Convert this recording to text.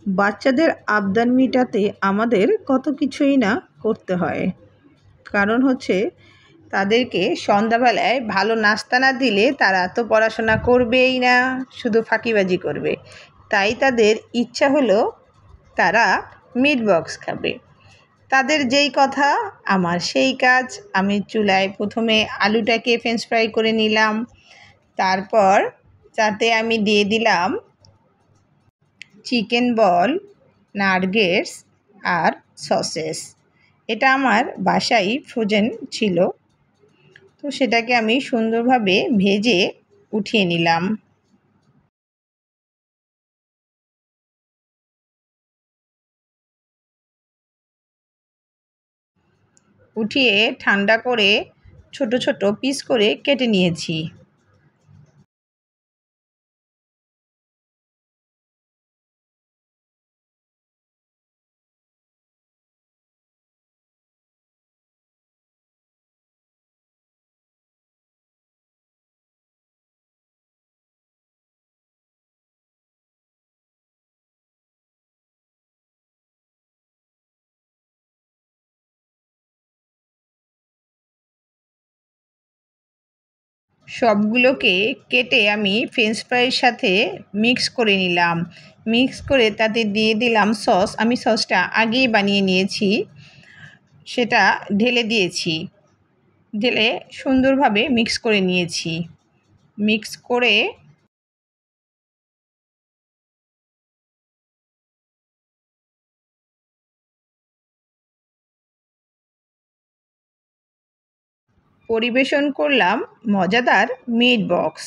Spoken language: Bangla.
বাচ্চাদের আবদার মেটাতে আমাদের কত কিছুই না করতে হয়। কারণ হচ্ছে তাদেরকে সন্ধ্যাবেলায় ভালো নাস্তা না দিলে তারা তো পড়াশোনা করবেই না, শুধু ফাঁকিবাজি করবে। তাই তাদের ইচ্ছা হলো তারা মিট বক্স খাবে। তাদের যেই কথা আমার সেই কাজ। আমি চুলায় প্রথমে আলুটাকে ফ্রেঞ্চ ফ্রাই করে নিলাম, তারপর তাতে আমি দিয়ে দিলাম চিকেন বল, নাগেটস আর সসেস। এটা আমার বাসায় ফ্রোজেন ছিল, তো সেটাকে আমি সুন্দরভাবে ভেজে উঠিয়ে নিলাম। উঠিয়ে ঠান্ডা করে ছোট ছোট পিস করে কেটে নিয়েছি। সবগুলোকে কেটে আমি ফ্রেঞ্চ ফ্রাইয়ের সাথে মিক্স করে নিলাম। মিক্স করে তাতে দিয়ে দিলাম সস। আমি সসটা আগেই বানিয়ে নিয়েছি, সেটা ঢেলে দিয়েছি। ঢেলে সুন্দরভাবে মিক্স করে নিয়েছি। মিক্স করে পরিবেশন করলাম মজাদার মিট বক্স।